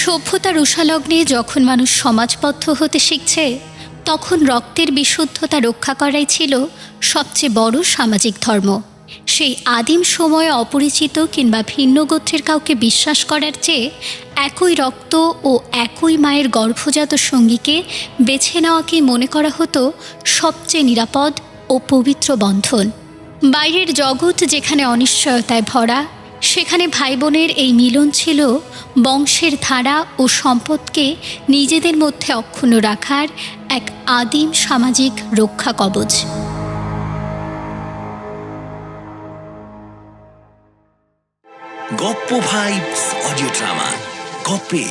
সভ্যতার উষালগ্নে যখন মানুষ সমাজবদ্ধ হতে শিখছে, তখন রক্তের বিশুদ্ধতা রক্ষা করাই ছিল সবচেয়ে বড় সামাজিক ধর্ম। সেই আদিম সময়ে অপরিচিত কিংবা ভিন্ন গোত্রের কাউকে বিশ্বাস করার চেয়ে একই রক্ত ও একই মায়ের গর্ভজাত সঙ্গীকে বেছে নেওয়াকেই মনে করা হতো সবচেয়ে নিরাপদ ও পবিত্র বন্ধন। বাইরের জগৎ যেখানে অনিশ্চয়তায় ভরা, সেখানে ভাই বোনের এই মিলন ছিল বংশের ধারা ও সম্পদকে নিজেদের মধ্যে অক্ষুণ্ণ রাখার এক আদিম সামাজিক রক্ষা কবচ। গপ্প ভাইবস অডিও ড্রামা, গপ্পে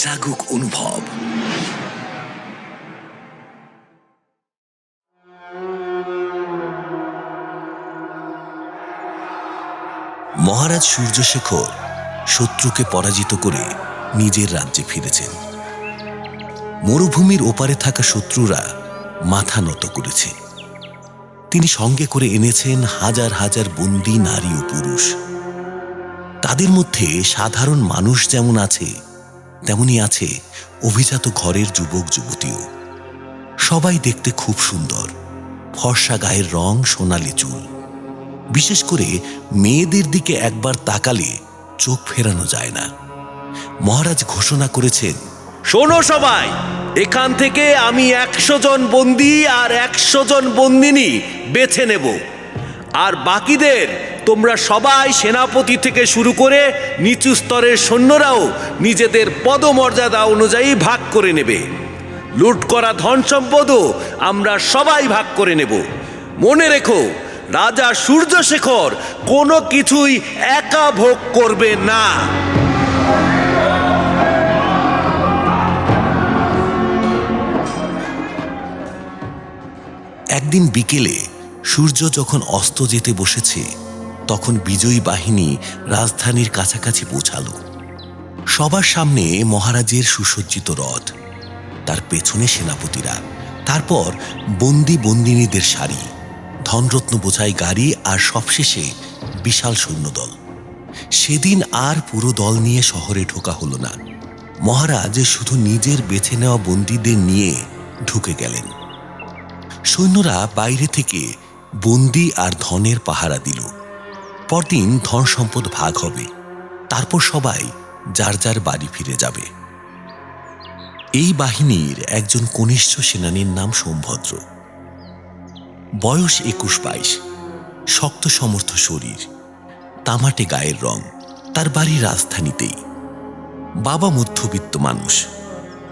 জাগুক অনুভব। মহারাজ সূর্যশেখর শত্রুকে পরাজিত করে নিজের রাজ্যে ফিরেছেন। মরুভূমির ওপারে থাকা শত্রুরা মাথা নত করেছে। তিনি সঙ্গে করে এনেছেন হাজার হাজার বন্দী নারী ও পুরুষ। তাদের মধ্যে সাধারণ মানুষ যেমন আছে, তেমনি আছে অভিজাত ঘরের যুবক যুবতীও। সবাই দেখতে খুব সুন্দর, ফর্সা গায়ের রং, সোনালি চুল। বিশেষ করে মেয়েদের দিকে একবার তাকালে চোখ ফেরানো যায় না। মহারাজ ঘোষণা করেছেন, শোনো সবাই, এখান থেকে আমি 100 জন বন্দী আর 100 জন বন্দিনী বেছে নেব, আর বাকিদের তোমরা সবাই সেনাপতি থেকে শুরু করে নিচু স্তরের সৈন্যরাও নিজেদের পদমর্যাদা অনুযায়ী ভাগ করে নেবে। লুট করা ধন সম্পদও আমরা সবাই ভাগ করে নেব। মনে রেখো, রাজা সূর্যশেখর কোনো কিছুই একা ভোগ করবে না। একদিন বিকেলে সূর্য যখন অস্ত যেতে বসেছে, তখন বিজয়ী বাহিনী রাজধানীর কাছাকাছি পৌঁছাল। সবার সামনে মহারাজের সুসজ্জিত রথ, তার পেছনে সেনাপতিরা, তারপর বন্দী বন্দিনীদের সারি, ধনরত্ন বোঝাই গাড়ি, আর সবশেষে বিশাল সৈন্যদল। সেদিন আর পুরো দল নিয়ে শহরে ঢোকা হলো না। মহারাজ শুধু নিজের বেছে নেওয়া বন্দীদের নিয়ে ঢুকে গেলেন। সৈন্যরা বাইরে থেকে বন্দী আর ধনের পাহারা দিল। পরদিন ধন সম্পদ ভাগ হবে, তারপর সবাই যার যার বাড়ি ফিরে যাবে। এই বাহিনীর একজন কনিষ্ঠ সেনানীর নাম সোমভদ্র। বয়স 21-22, শক্ত সমর্থ শরীর, তামাটে গায়ের রং। তার বাড়ি রাজধানীতেই। বাবা মধ্যবিত্ত মানুষ।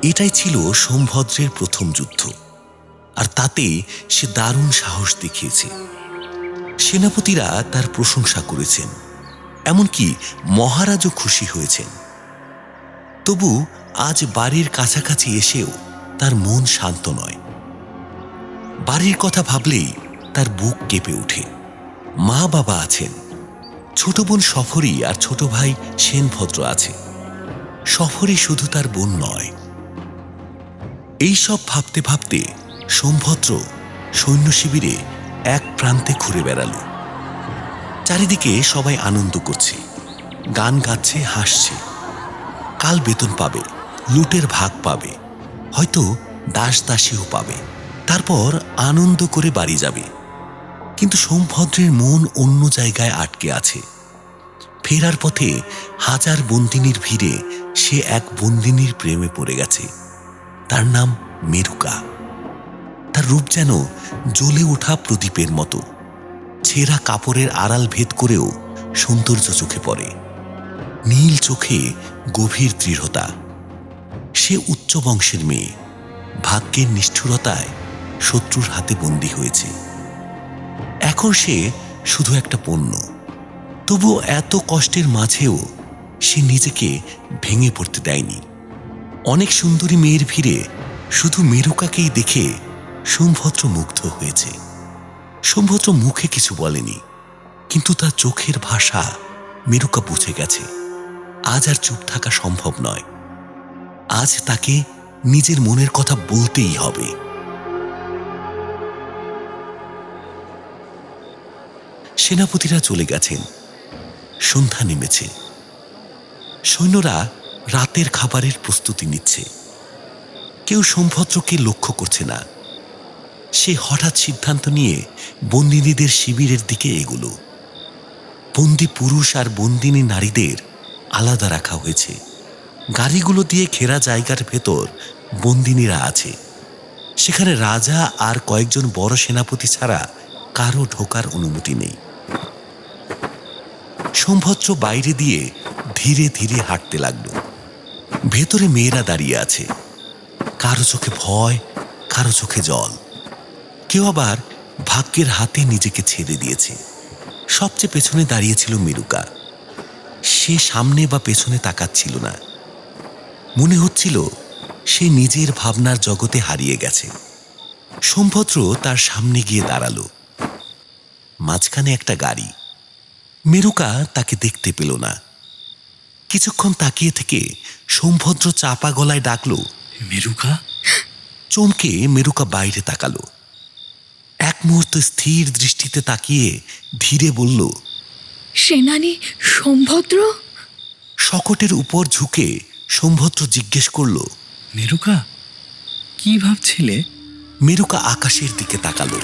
এটাই ছিল সোমভদ্রের প্রথম যুদ্ধ, আর তাতে সে দারুণ সাহস দেখিয়েছে। সেনাপতিরা তার প্রশংসা করেছেন, এমনকি মহারাজও খুশি হয়েছেন। তবু আজ বাড়ির কাছাকাছি এসেও তার মন শান্ত নয়। বাড়ির কথা ভাবলেই তার বুক কেঁপে ওঠে। মা বাবা আছেন, ছোট বোন সফরী আর ছোট ভাই সেনভদ্র আছে। সফরী শুধু তার বোন নয়। এইসব ভাবতে ভাবতে সোমভদ্র সৈন্য শিবিরে এক প্রান্তে ঘুরে বেড়াল। চারিদিকে সবাই আনন্দ করছে, গান গাচ্ছে, হাসছে। কাল বেতন পাবে, লুটের ভাগ পাবে, হয়তো দাস দাসীও পাবে। তারপর আনন্দ করে বাড়ি যাবে। কিন্তু সোমভদ্রের মন অন্য জায়গায় আটকে আছে। ফেরার পথে হাজার বন্দিনীর ভিড়ে সে এক বন্দিনীর প্রেমে পড়ে গেছে। তার নাম মেরুকা। তার রূপ যেন জ্বলে ওঠা প্রদীপের মতো। ছেঁড়া কাপড়ের আড়াল ভেদ করেও সৌন্দর্য চোখে পড়ে। নীল চোখে গভীর দৃঢ়তা। সে উচ্চ বংশের মেয়ে, ভাগ্যের নিষ্ঠুরতায় শত্রুর হাতে বন্দী হয়েছে। এখন সে শুধু একটা পণ্য। তবুও এত কষ্টের মাঝেও সে নিজেকে ভেঙে পড়তে দেয়নি। অনেক সুন্দরী মেয়ের ভিড়ে শুধু মেরুকাকেই দেখে সোমভদ্র মুগ্ধ হয়েছে। সোমভদ্র মুখে কিছু বলেনি, কিন্তু তার চোখের ভাষা মেরুকা বুঝে গেছে। আজ আর চুপ থাকা সম্ভব নয়। আজ তাকে নিজের মনের কথা বলতেই হবে। সেনাপতিরা চলে গেছেন। সন্ধ্যা নেমেছে। সৈন্যরা রাতের খাবারের প্রস্তুতি নিচ্ছে। কেউ সোমভদ্রকে লক্ষ্য করছে না। সে হঠাৎ সিদ্ধান্ত নিয়ে বন্দিনীদের শিবিরের দিকে এগোলো। বন্দি পুরুষ আর বন্দিনী নারীদের আলাদা রাখা হয়েছে। গাড়িগুলো দিয়ে ঘেরা জায়গার ভেতর বন্দিনীরা আছে। সেখানে রাজা আর কয়েকজন বড় সেনাপতি ছাড়া কারো ঢোকার অনুমতি নেই। সোমভদ্র বাইরে দিয়ে ধীরে ধীরে হাঁটতে লাগলো। ভেতরে মেয়েরা দাঁড়িয়ে আছে, কারো চোখে ভয়, কারো চোখে জল। কেউ আবার ভাগ্যের হাতে নিজেকে ছেড়ে দিয়েছে। সবচেয়ে পেছনে দাঁড়িয়েছিল মেরুকা। সে সামনে বা পেছনে তাকাচ্ছিল না। মনে হচ্ছিল সে নিজের ভাবনার জগতে হারিয়ে গেছে। সোমভদ্র তার সামনে গিয়ে দাঁড়ালো। মাঝখানে একটা গাড়ি। মেরুকা তাকে দেখতে পেল না। কিছুক্ষণ তাকিয়ে থেকে সোমভদ্র চাপা গলায় ডাকলো, মেরুকা। চমকে মেরুকা বাইরে তাকালো। এক মুহূর্ত স্থির দৃষ্টিতে তাকিয়ে ধীরে বলল, সেনানী সোমভদ্র? শকটের উপর ঝুঁকে সোমভদ্র জিজ্ঞেস করল, মেরুকা, কি ভাবছিলে? মেরুকা আকাশের দিকে তাকালো।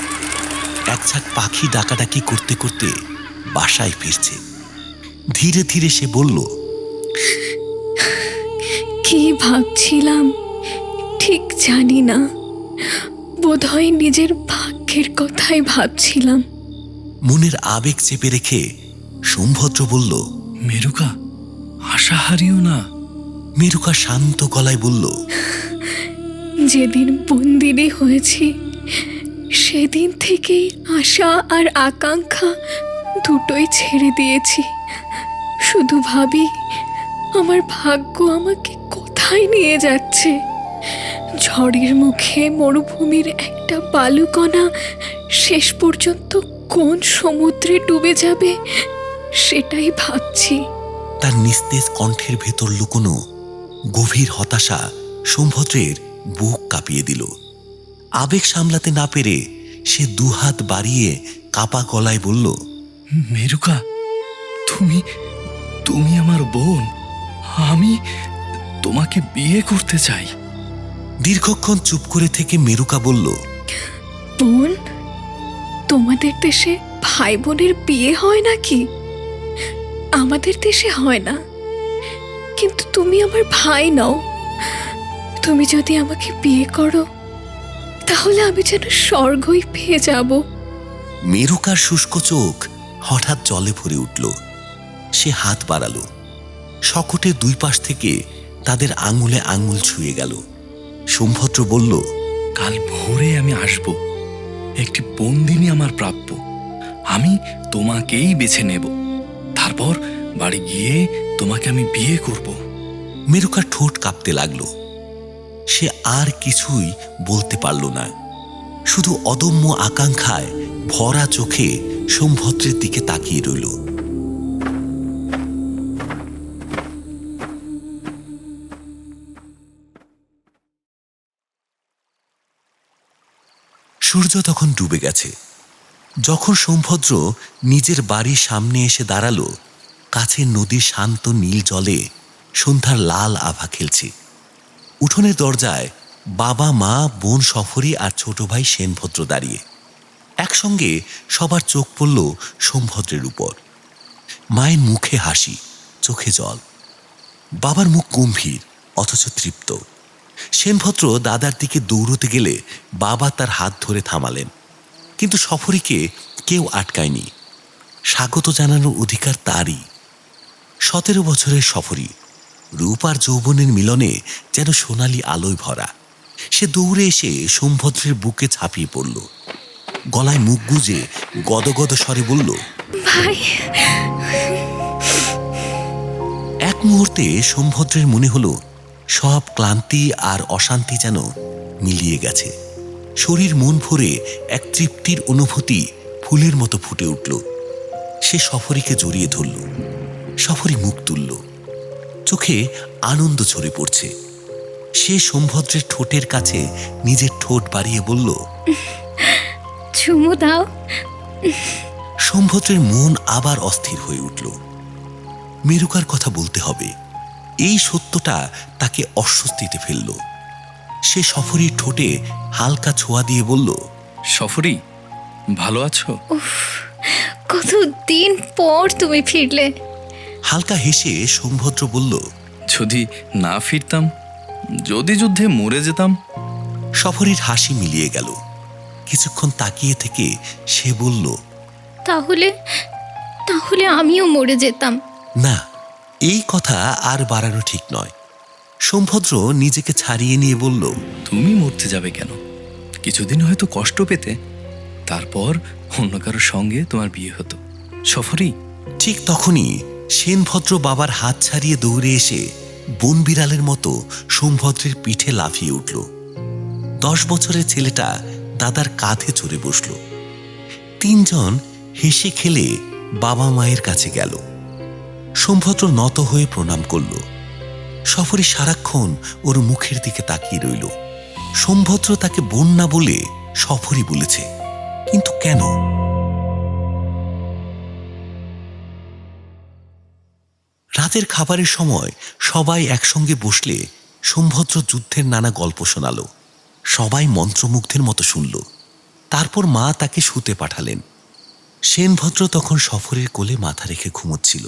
এক ঝাঁক পাখি ডাকাডাকি করতে করতে বাসায় ফিরছে। ধীরে ধীরে সে বলল, কি ভাবছিলাম ঠিক জানি না, বোধহয় নিজের ভাগ্যের কথাই ভাবছিলাম। মনের আবেগ চেপে রেখে সোমভদ্র বলল, মেরুকা, আশা হারিও না। মেরুকা শান্ত গলায় বলল, যেদিন বন্দিনী হয়েছি সেদিন থেকেই আশা আর আকাঙ্ক্ষা দুটোই ছেড়ে দিয়েছি। শুধু ভাবি আমার ভাগ্য আমাকে কোথায় নিয়ে যাচ্ছে। ঝড়ের মুখে মরুভূমির একটা বালুকণা শেষ পর্যন্ত কোন সমুদ্রে ডুবে যাবে সেটাই ভাবছি। তার নিস্তেজ কণ্ঠের ভেতর লুকোনো গভীর হতাশা সোমভদ্রের বুক কাঁপিয়ে দিল। আবেগ সামলাতে না পেরে সে দুহাত বাড়িয়ে কাপা গলায় বলল, মেরুকা, তুমি আমার বোন। আমি তোমাকে বিয়ে করতে চাই। দীর্ঘক্ষণ চুপ করে থেকে মেরুকা বলল, বোন? তোমাদের দেশে ভাই বোনের বিয়ে হয় নাকি? আমাদের দেশে হয় না, কিন্তু তুমি আমার ভাই নও। তুমি যদি আমাকে বিয়ে করো তাহলে আমি যেন স্বর্গই পেয়ে যাব। মেরুকার শুষ্ক চোখ হঠাৎ জলে ভরে উঠল। সে হাত বাড়ালো। শকটের দুই পাশ থেকে তাদের আঙুলে আঙুল ছুঁয়ে গেল। সোমভদ্র বলল, কাল ভোরে আমি আসব। একটি বন্দিনী আমার প্রাপ্য। আমি তোমাকেই বেছে নেব। তারপর বাড়ি গিয়ে তোমাকে আমি বিয়ে করব। মেরুকার ঠোঁট কাঁপতে লাগলো। সে আর কিছুই বলতে পারল না। শুধু অদম্য আকাঙ্ক্ষায় ভরা চোখে সোমভদ্রের দিকে তাকিয়ে রইল। সূর্য তখন ডুবে গেছে। যখন সোমভদ্র নিজের বাড়ির সামনে এসে দাঁড়ালো, কাছের নদীর শান্ত নীল জলে সন্ধ্যার লাল আভা খেলছে। উঠোনের দরজায় বাবা, মা, বোন সফরী আর ছোট ভাই সেনভদ্র দাঁড়িয়ে। একসঙ্গে সবার চোখ পড়ল সোমভদ্রের উপর। মায়ের মুখে হাসি, চোখে জল। বাবার মুখ গম্ভীর অথচ তৃপ্ত। সেনভদ্র দাদার দিকে দৌড়তে গেলে বাবা তার হাত ধরে থামালেন, কিন্তু সফরীকে কেউ আটকায়নি। স্বাগত জানানোর অধিকার তারই। 17 বছরের সফরী, রূপ আর যৌবনের মিলনে যেন সোনালি আলোয় ভরা। সে দৌড়ে এসে সোমভদ্রের বুকে ঝাঁপিয়ে পড়ল। গলায় মুখ গুজে গদগদ স্বরে বলল, ভাই। এক মুহূর্তে সোমভদ্রের মনে হলো সব ক্লান্তি আর অশান্তি যেন মিলিয়ে গেছে। শরীর মন ভরে এক তৃপ্তির অনুভূতি ফুলের মতো ফুটে উঠল। সে সফরীকে জড়িয়ে ধরল। সফরী মুখ তুলল, চোখে আনন্দ ঝরে পড়ছে। সে সোমভদ্রের ঠোঁটের কাছে নিজের ঠোঁট বাড়িয়ে বলল, চুমু দাও। সোমভদ্রের মন আবার অস্থির হয়ে উঠল। মেরুকার কথা বলতে হবে, এই সত্যটা তাকে অস্বস্তিতে ফেলল। সে সফরীর ঠোঁটে হালকা ছোঁয়া দিয়ে বলল, সফরি, ভালো আছো? কতদিন পর তুমি ফিরলে। হালকা হেসে সোমভদ্র বলল, যদি না ফিরতাম, যদি যুদ্ধে মরে যেতাম। সফরীর হাসি মিলিয়ে গেল। কিছুক্ষণ তাকিয়ে থেকে সে বলল, তাহলে তাহলে আমিও মরে যেতাম। না, এই কথা আর বাড়ানো ঠিক নয়। সোমভদ্র নিজেকে ছাড়িয়ে নিয়ে বলল, তুমি মরতে যাবে কেন? কিছুদিন হয়তো কষ্ট পেতে, তারপর অন্য কারোর সঙ্গে তোমার বিয়ে হতো। সফরি। ঠিক তখনই সেনভদ্র বাবার হাত ছাড়িয়ে দৌড়ে এসে বন বিড়ালের মতো সোমভদ্রের পিঠে লাফিয়ে উঠল। 10 বছরের ছেলেটা দাদার কাঁধে চড়ে বসল। 3 জন হেসে খেলে বাবা মায়ের কাছে গেল। সোমভদ্র নত হয়ে প্রণাম করল। সফরী সারাক্ষণ ওর মুখের দিকে তাকিয়ে রইল। সোমভদ্র তাকে বোন না বলে সফরী বলেছে, কিন্তু কেন? রাতের খাবারের সময় সবাই একসঙ্গে বসলে সোমভদ্র যুদ্ধের নানা গল্প শোনালো। সবাই মন্ত্রমুগ্ধের মতো শুনল। তারপর মা তাকে শুতে পাঠালেন। সেনভদ্র তখন সফরের কোলে মাথা রেখে ঘুমোচ্ছিল।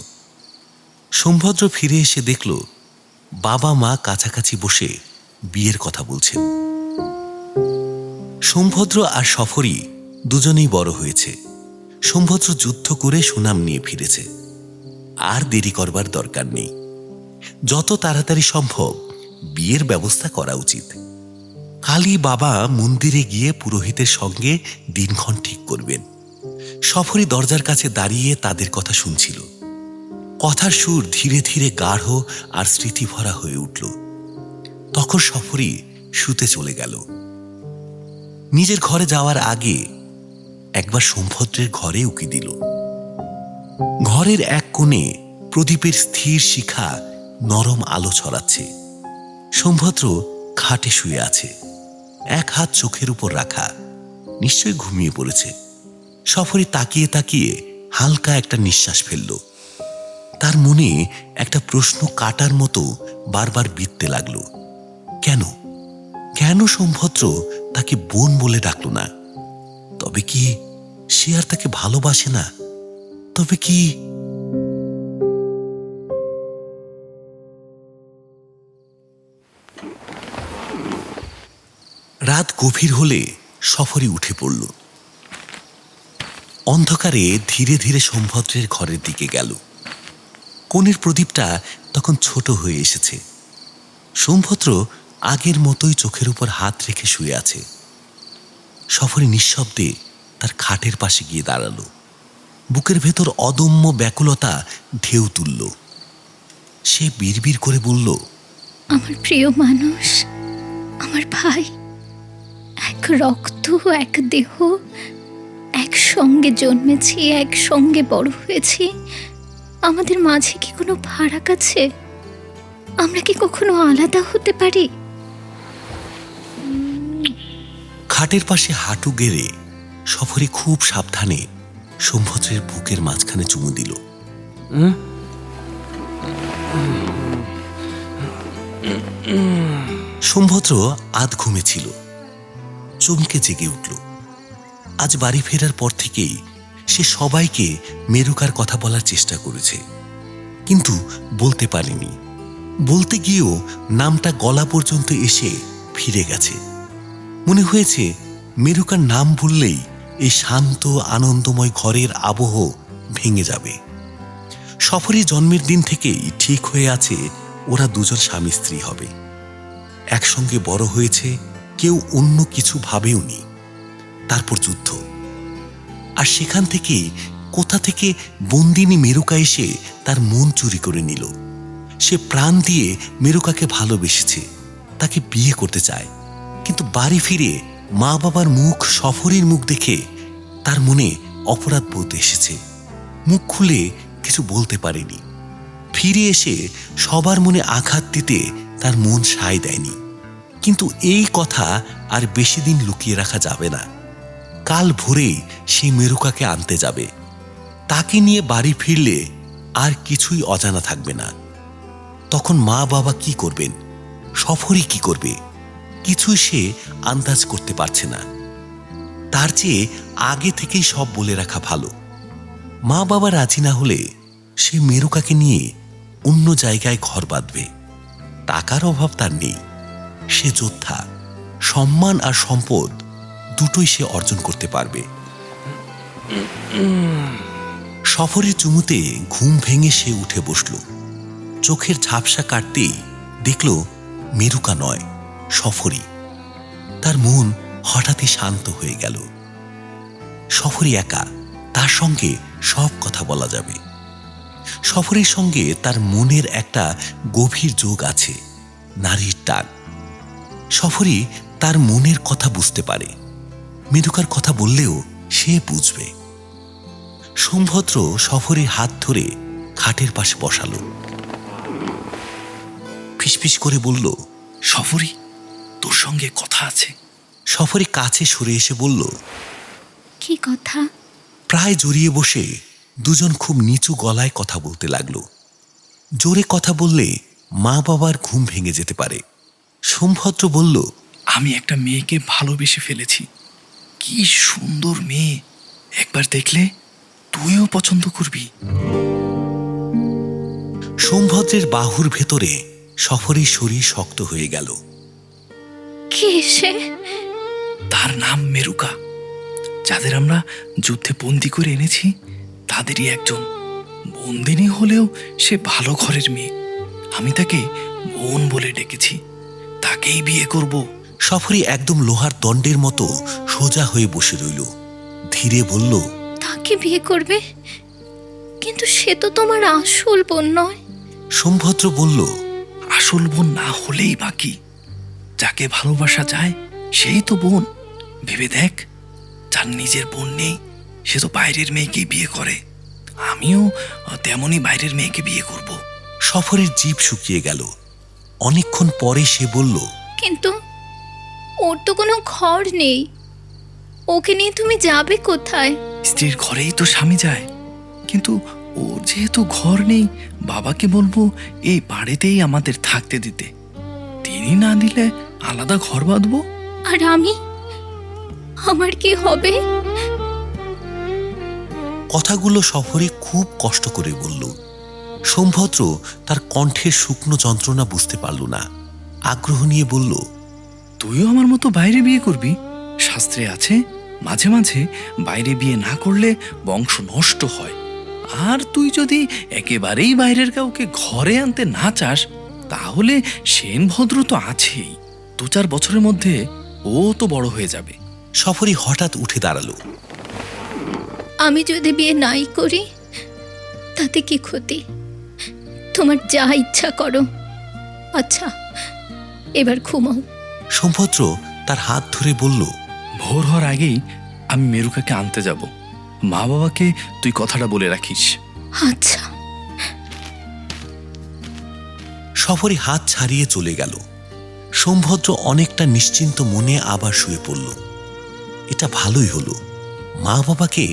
সোমভদ্র ফিরে এসে দেখল বাবা মা কাছাকাছি বসে বিয়ের কথা বলছেন। সোমভদ্র আর সফরী দুজনেই বড় হয়েছে। সোমভদ্র যুদ্ধ করে সুনাম নিয়ে ফিরেছে। আর দেরি করবার দরকার নেই। যত তাড়াতাড়ি সম্ভব বিয়ের ব্যবস্থা করা উচিত। কালই বাবা মন্দিরে গিয়ে পুরোহিতের সঙ্গে দিনক্ষণ ঠিক করবেন। সফরী দরজার কাছে দাঁড়িয়ে তাদের কথা শুনছিল। কথার সুর ধীরে ধীরে গাঢ় আর স্মৃতিভরা হয়ে উঠল। তখন সফরী শুতে চলে গেল। নিজের ঘরে যাওয়ার আগে একবার সোমভদ্রের ঘরে উকি দিল। ঘরের এক কোণে প্রদীপের স্থির শিখা নরম আলো ছড়াচ্ছে। সোমভদ্র খাটে শুয়ে আছে, এক হাত চোখের উপর রাখা, নিশ্চয়ই ঘুমিয়ে পড়েছে। সফরী তাকিয়ে তাকিয়ে হালকা একটা নিঃশ্বাস ফেলল। তার মনে একটা প্রশ্ন কাটার মতো বারবার বিঁধতে লাগল। কেন কেন সোমভদ্র তাকে বোন বলে ডাকল না? তবে কি সে আর তাকে ভালোবাসে না? তবে কি? রাত গভীর হলে সফরী উঠে পড়ল। অন্ধকারে ধীরে ধীরে সোমভদ্রের ঘরের দিকে গেল। কোণের প্রদীপটা তখন ছোট হয়ে এসেছে। সোমভদ্র আগের মতোই চোখের উপর হাত রেখে শুয়ে আছে। সফরী নিঃশব্দে তার খাটের পাশে গিয়ে দাঁড়ালো। বুকের ভেতর অদম্য ব্যাকুলতা ঢেউ তুলল। সে বিড়বিড় করে বলল, আমার প্রিয় মানুষ, আমার ভাই, এক রক্ত, এক দেহ, একসঙ্গে জন্মেছি, একসঙ্গে বড় হয়েছি। আমাদের মাঝে কি কোনো ফারাক আছে? আমরা কি কখনো আলাদা হতে পারি? খাটের পাশে হাঁটু গেড়ে সফরী খুব সাবধানে সোমভদ্রের বুকের মাঝখানে চুমু দিল। সোমভদ্র আধ ঘুমেছিল, চমকে জেগে উঠল। আজ বাড়ি ফেরার পর থেকেই সে সবাইকে মেরুকার কথা বলার চেষ্টা করেছে, কিন্তু বলতে পারেনি। বলতে গিয়েও নামটা গলা পর্যন্ত এসে ফিরে গেছে। মনে হয়েছে মেরুকার নাম বললেই এই শান্ত আনন্দময় ঘরের আবহ ভেঙে যাবে। সফরী জন্মের দিন থেকেই ঠিক হয়ে আছে ওরা দুজন স্বামী স্ত্রী হবে। একসঙ্গে বড় হয়েছে, কেউ অন্য কিছু ভাবেওনি। তারপর যুদ্ধ, আর সেখান থেকে কোথা থেকে বন্দিনী মেরুকা এসে তার মন চুরি করে নিল। সে প্রাণ দিয়ে মেরুকাকে ভালোবেসেছে, তাকে বিয়ে করতে চায়, কিন্তু বাড়ি ফিরে মা বাবার মুখ, সফরীর মুখ দেখে তার মনে অপরাধ বোধ এসেছে। মুখ খুলে কিছু বলতে পারেনি। ফিরে এসে সবার মনে আঘাত দিতে তার মন সায় দেয়নি। কিন্তু এই কথা আর বেশি দিন লুকিয়ে রাখা যাবে না। কাল ভোরেই সে মেরুকাকে আনতে যাবে। তাকে নিয়ে বাড়ি ফিরলে আর কিছুই অজানা থাকবে না। তখন মা বাবা কি করবেন, সফরই কি করবে, কিছুই সে আন্দাজ করতে পারছে না। তার চেয়ে আগে থেকেই সব বলে রাখা ভালো। মা বাবা রাজি না হলে সে মেরুকাকে নিয়ে অন্য জায়গায় ঘর বাঁধবে। টাকার অভাব তার নেই, সে যোদ্ধা, সম্মান আর সম্পদ দুটোই সে অর্জন করতে পারবে। সফরের চুমুতে ঘুম ভেঙে সে উঠে বসল। চোখের ঝাপসা কাটতেই দেখল মেরুকা নয়, সফরই। তার মন হঠাৎই শান্ত হয়ে গেল। সফরই একা, তার সঙ্গে সব কথা বলা যাবে। সফরের সঙ্গে তার মনের একটা গভীর যোগ আছে, নারীর টান। সফরই তার মনের কথা বুঝতে পারে। মেরুকার কথা বললেও সে বুঝবে। সোমভদ্র সফরের হাত ধরে খাটের পাশে বসালো। ফিসফিস করে বলল, সফরি, তোর সঙ্গে কথা আছে। সফরি কাছে সরে এসে বলল, কি কথা? প্রায় জড়িয়ে বসে দুজন খুব নিচু গলায় কথা বলতে লাগলো। জোরে কথা বললে মা বাবার ঘুম ভেঙে যেতে পারে। সোমভদ্র বলল, আমি একটা মেয়েকে ভালোবেসে ফেলেছি। কি সুন্দর মেয়ে, একবার দেখলে তুইও পছন্দ করবি। সোমভদ্রের বাহুর ভেতরে সফরের শরীর শক্ত হয়ে গেল। কে সে? তার নাম মেরুকা। যাদের আমরা যুদ্ধে বন্দি করে এনেছি তাদেরই একজন। বন্দিনী হলেও সে ভালো ঘরের মেয়ে। আমি তাকে বোন বলে ডেকেছি। তাকেই বিয়ে করব। সফরি একদম লোহার দণ্ডের মতো সোজা হয়ে বসে রইল। ধীরে বলল, তাকে বিয়ে করবে? কিন্তু সে তো তোমার আসল বোন নয়। সোমভদ্র বলল, আসল বোন না হলেই বাকি। যাকে ভালোবাসা যায় সেই তো বোন। ভেবে দেখ, যার নিজের বোন নেই সে তো বাইরের মেয়েকেই বিয়ে করে। আমিও তেমনই বাইরের মেয়েকে বিয়ে করব। সফরের জিভ শুকিয়ে গেল। অনেকক্ষণ পরে সে বলল, কিন্তু ওর তো কোনো ঘর নেই, ওকে নিয়ে তুমি যাবে কোথায়? স্ত্রীর ঘরেই তো স্বামী যায়। কিন্তু ওর যেহেতু ঘর নেই, বাবাকে বলবো এই বাড়িতেই আমাদের থাকতে দিতে। তিনি না দিলে আলাদা ঘর বাঁধবো। আর আমি, আমার কি হবে? কথাগুলো সফরে খুব কষ্ট করে বলল। সোমভদ্র তার কণ্ঠের শুকনো যন্ত্রণা বুঝতে পারল না। আগ্রহ নিয়ে বলল, তুইও আমার মতো বাইরে বিয়ে করবি? শাস্ত্রে আছে মাঝে মাঝে বাইরে বিয়ে না করলে বংশ নষ্ট হয়। আর তুই যদি একেবারেই বাইরের কাউকে ঘরে আনতে না চাস, তাহলে সেনভদ্র তো আছেই। 2-4 বছরের মধ্যে ও তো বড় হয়ে যাবে। সফরি হঠাৎ উঠে দাঁড়ালো। আমি যদি বিয়ে নাই করি তাতে কি ক্ষতি? তোমার যা ইচ্ছা করো। আচ্ছা, এবার ঘুমাও। সোমভদ্র তার হাত ধরে বলল, ভোর হওয়ার আগেই আমি মেরুকাকে আনতে যাব। মা বাবাকে তুই কথাটা বলে রাখিস। আচ্ছা। সফরি হাত ছাড়িয়ে চলে গেল। সোমভদ্র অনেকটা নিশ্চিন্ত মনে আবার শুয়ে পড়ল। এটা ভালোই হলো, মা বাবাকে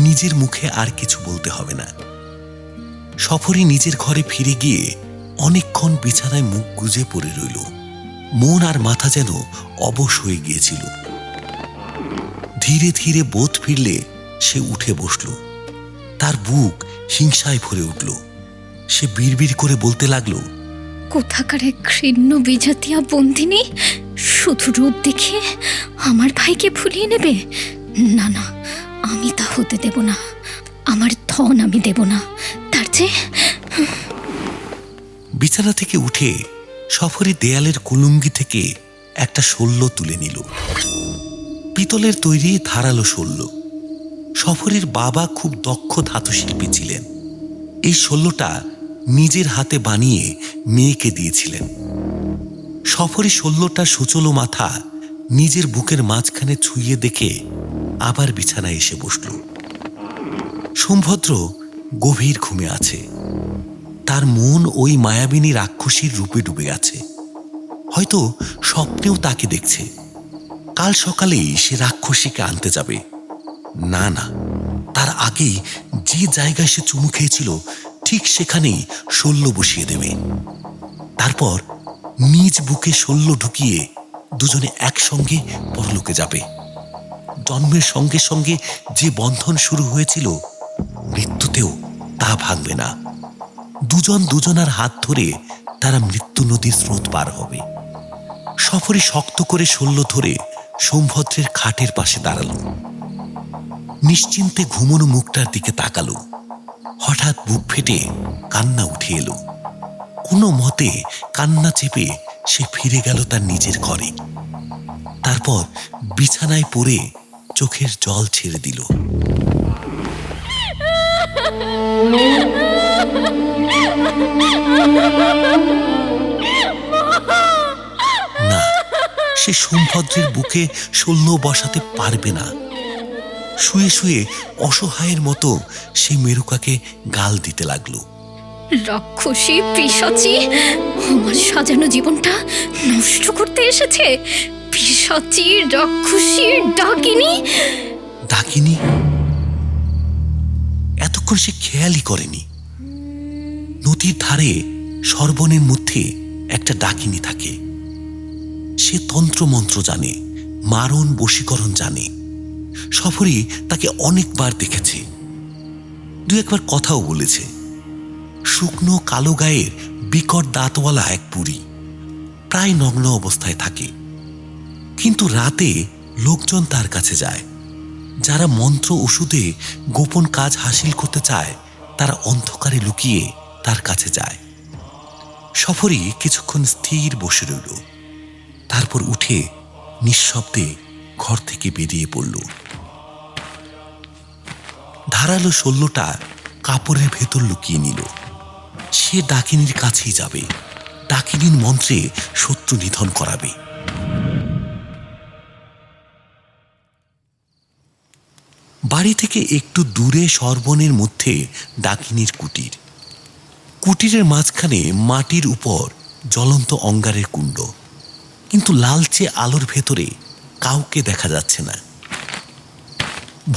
নিজের মুখে আর কিছু বলতে হবে না। সফরি নিজের ঘরে ফিরে গিয়ে অনেকক্ষণ বিছানায় মুখ গুজে পড়ে রইল। মন আর মাথা যেন অবশ হয়ে গিয়েছিল। ধীরে ধীরে বোধ ফিরলে সে উঠে বসল। তার বুক হিংসায় ভরে উঠল। সে বিড়বিড় করে বলতে লাগলো, কোথাকার এক ঘৃণ্য বিজাতিয়া বন্দিনী শুধু রূপ দেখে আমার ভাইকে ভুলিয়ে নেবে। না না, আমি তা হতে দেব না। আমার ধন আমি দেব না। তার চেয়ে বিছানা থেকে উঠে সফরি দেয়ালের কুলুঙ্গি থেকে একটা শল্য তুলে নিল। পিতলের তৈরি ধারালো শল্য। সফরির বাবা খুব দক্ষ ধাতুশিল্পী ছিলেন। এই শল্যটা নিজের হাতে বানিয়ে মেয়েকে দিয়েছিলেন। সফরি শল্যটা সুচলো মাথা নিজের বুকের মাঝখানে ছুঁয়ে দেখে আবার বিছানায় এসে বসল। সোমভদ্র গভীর ঘুমে আছে। তার মন ওই মায়াবিনী রাক্ষসীর রূপে ডুবে গেছে। হয়তো স্বপ্নেও তাকে দেখছে। কাল সকালেই সে রাক্ষসীকে আনতে যাবে। না না, তার আগেই যে জায়গায় সে চুমু খেয়েছিল ঠিক সেখানেই শল্য বসিয়ে দেবে। তারপর নিজ বুকে শল্য ঢুকিয়ে দুজনে একসঙ্গে পরলোকে যাবে। জন্মের সঙ্গে সঙ্গে যে বন্ধন শুরু হয়েছিল, মৃত্যুতেও তা ভাঙবে না। দুজন দুজনার হাত ধরে তারা মৃত্যু নদীর স্রোত পার হবে। সফরী শক্ত করে শল্য ধরে সোমভদ্রের খাটের পাশে দাঁড়ালো। নিশ্চিন্তে ঘুমনো মুখটার দিকে তাকালো। হঠাৎ বুক ফেটে কান্না উঠে এলো। কোনো মতে কান্না চেপে সে ফিরে গেল তার নিজের ঘরে। তারপর বিছানায় পড়ে চোখের জল ছেড়ে দিল। না, সে সোমভদ্রের বুকে শল্য বসাতে পারবে না। শুয়ে শুয়ে অসহায়ের মতো সে মেরুকাকে গাল দিতে লাগলো। রাক্ষসী পিশাচী, আমার সাজানো জীবনটা নষ্ট করতে এসেছে। পিশাচী, রাক্ষসী, ডাকিনী। ডাকিনী? এতক্ষণ সে খেয়ালই করেনি নদীর ধারে সর্বনের মধ্যে একটা ডাকিনী থাকে। সে তন্ত্রমন্ত্র জানে, মারণ বশীকরণ জানে। সফরী তাকে অনেকবার দেখেছে, দু একবার কথাও বলেছে। শুকনো কালো গায়ের বিকট দাঁতওয়ালা এক বুড়ি, প্রায় নগ্ন অবস্থায় থাকে। কিন্তু রাতে লোকজন তার কাছে যায়। যারা মন্ত্র ওষুধে গোপন কাজ হাসিল করতে চায়, তারা অন্ধকারে লুকিয়ে তার কাছে যায়। সফরী কিছুক্ষণ স্থির বসে রইল। তারপর উঠে নিঃশব্দে ঘর থেকে বেরিয়ে পড়ল। ধারালো শল্যটা কাপড়ের ভেতর লুকিয়ে নিল। সে ডাকিনীর কাছেই যাবে, ডাকিনীর মন্ত্রে শত্রু নিধন করাবে। বাড়ি থেকে একটু দূরে সর্বনের মধ্যে ডাকিনীর কুটির। কুটিরের মাঝখানে মাটির উপর জ্বলন্ত অঙ্গারের কুণ্ড, কিন্তু লালচে আলোর ভেতরে কাউকে দেখা যাচ্ছে না।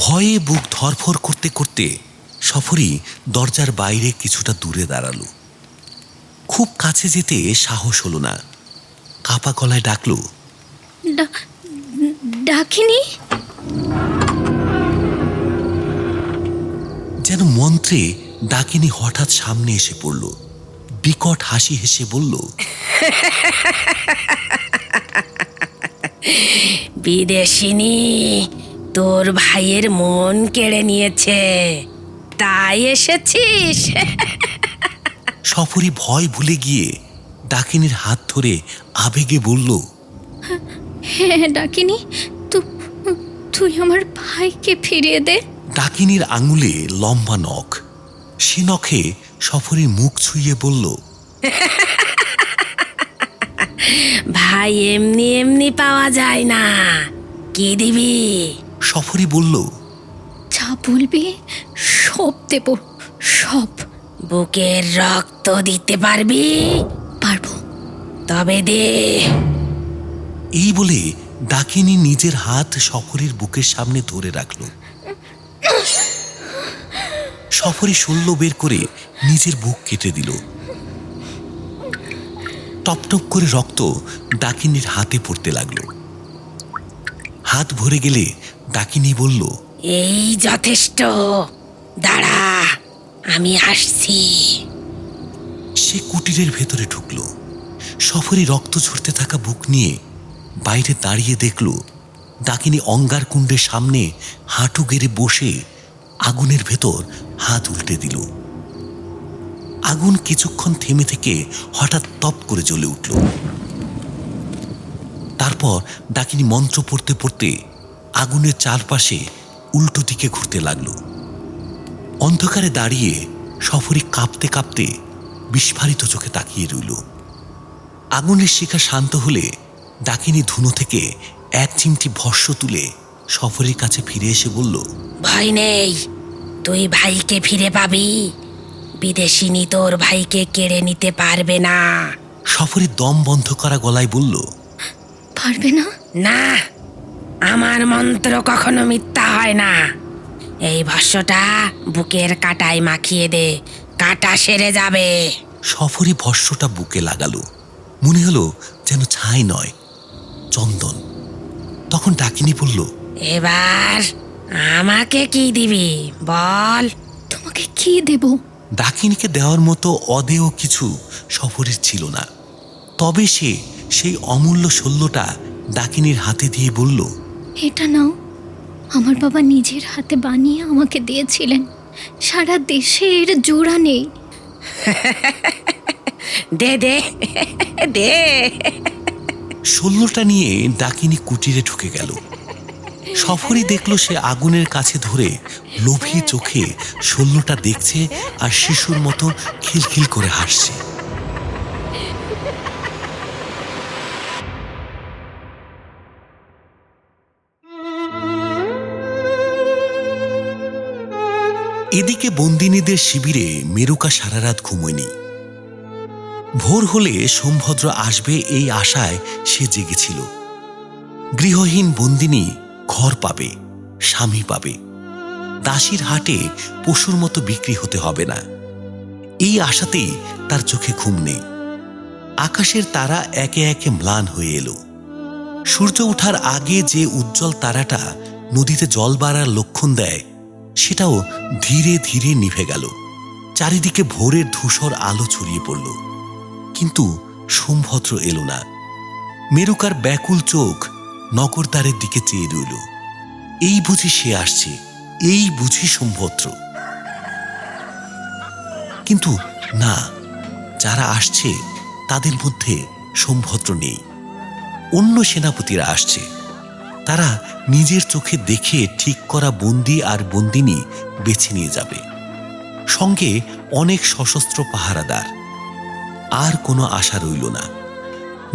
ভয়ে বুক ধরফর করতে করতে সফরী দরজার বাইরে কিছুটা দূরে দাঁড়ালো। খুব কাছে যেতে সাহস হলো না। কাপা গলায় ডাকলো, ডাকিনী। যেন মন্ত্রে ডাকিনী হঠাৎ সামনে এসে পড়ল। বিকট হাসি হেসে বলল, বিদেশিনী, তোর ভাইয়ের মন কেড়ে নিয়েছে, তাই এসেছিস? সফরী ভয় ভুলে গিয়ে ডাকিনীর হাত ধরে আবেগে বলল, হ্যাঁ ডাকিনী, তুই আমার ভাইকে ফিরিয়ে দে। ডাকিনীর আঙুলে লম্বা নখ। সে নখে সফরীর মুখ ছুঁয়ে বলল, ভাই এমনি এমনি পাওয়া যায় না, কি দিবি? সফরী বলল, যা বলবি সব দেব, সব। বুকের রক্ত দিতে পারবি? পারবো। তবে দে। এই বলে ডাকিনী নিজের হাত সফরীর বুকের সামনে ধরে রাখল। সফরী শল্য বের করে নিজের বুক কেটে দিল। টপটপ করে রক্ত ডাকিনীর হাতে পড়তে লাগলো। হাত ভরে গেলে ডাকিনী বলল, এই যথেষ্ট, দাঁড়া, আমি আসছি। সে কুটিরের ভেতরে ঢুকল। সফরী রক্ত ঝরতে থাকা বুক নিয়ে বাইরে দাঁড়িয়ে দেখল ডাকিনী অঙ্গার কুণ্ডের সামনে হাঁটু গেড়ে বসে আগুনের ভেতর হাত উল্টে দিল। আগুন কিছুক্ষণ থেমে থেকে হঠাৎ তপ করে জ্বলে উঠল। তারপর ডাকিনী মন্ত্র পড়তে পড়তে আগুনের চারপাশে উল্টো দিকে ঘুরতে লাগলো। অন্ধকারে দাঁড়িয়ে সফরী কাঁপতে কাঁপতে বিস্ফারিত চোখে তাকিয়ে রইল। আগুনের শিখা শান্ত হলে ডাকিনী ধুনো থেকে এক চিমটি ভস্য তুলে সফরীর কাছে ফিরে এসে বলল, ভয় নেই, তুই ভাইকে ফিরে পাবি। বিদেশিনী তোর ভাইকে কেড়ে নিতে পারবে না। সফরী দম বন্ধ করা গলায় বলল, পারবে না? না, আমার মন্ত্র কখনো মিথ্যা হয় না। এই ভস্যটা বুকের কাটায় মাখিয়ে দে, কাটা সেরে যাবে। সফরী ভস্যটা বুকে লাগালো। মনে হলো যেন ছাই নয়, চন্দন। তখন ডাকিনী বলল, এবার আমাকে কি দিবি বল? তোমাকে কি দেব? ডাকিনীকে দেওয়ার মতো অদেয় কিছু সফরের ছিল না। তবে সে সেই অমূল্য শল্যটা ডাকিনীর হাতে দিয়ে বলল, এটা নাও, আমার বাবা নিজের হাতে বানিয়ে আমাকে দিয়েছিলেন। সারা দেশে এর জোড়া নেই। দে দে দে। শল্যটা নিয়ে ডাকিনী কুটিরে ঢুকে গেল। সফরই দেখল সে আগুনের কাছে ধরে লোভী চোখে শল্যটা দেখছে আর শিশুর মতো খিলখিল করে হাসছে। এদিকে বন্দিনীদের শিবিরে মেরুকা সারা রাত ঘুমোয়নি। ভোর হলে সোমভদ্র আসবে এই আশায় সে জেগেছিল। গৃহহীন বন্দিনী ঘর পাবে, স্বামী পাবে, দাসীর হাটে পশুর মতো বিক্রি হতে হবে না, এই আশাতেই তার চোখে ঘুম নেই। আকাশের তারা একে একে ম্লান হয়ে এলো। সূর্য ওঠার আগে যে উজ্জ্বল তারাটা নদীতে জল বাড়ার লক্ষণ দেয়, সেটাও ধীরে ধীরে নিভে গেল। চারিদিকে ভোরের ধূসর আলো ছড়িয়ে পড়ল, কিন্তু সোমভদ্র এলো না। মেরুকার ব্যাকুল চোখ নগরদ্বারের দিকে চেয়ে রইল। এই বুঝি সে আসছে, এই বুঝি সোমভদ্র। কিন্তু না, যারা আসছে তাদের মধ্যে সোমভদ্র নেই। অন্য সেনাপতিরা আসছে। তারা নিজের চোখে দেখে ঠিক করা বন্দী আর বন্দিনী বেছে নিয়ে যাবে। সঙ্গে অনেক সশস্ত্র পাহারাদার। আর কোনো আশা রইল না।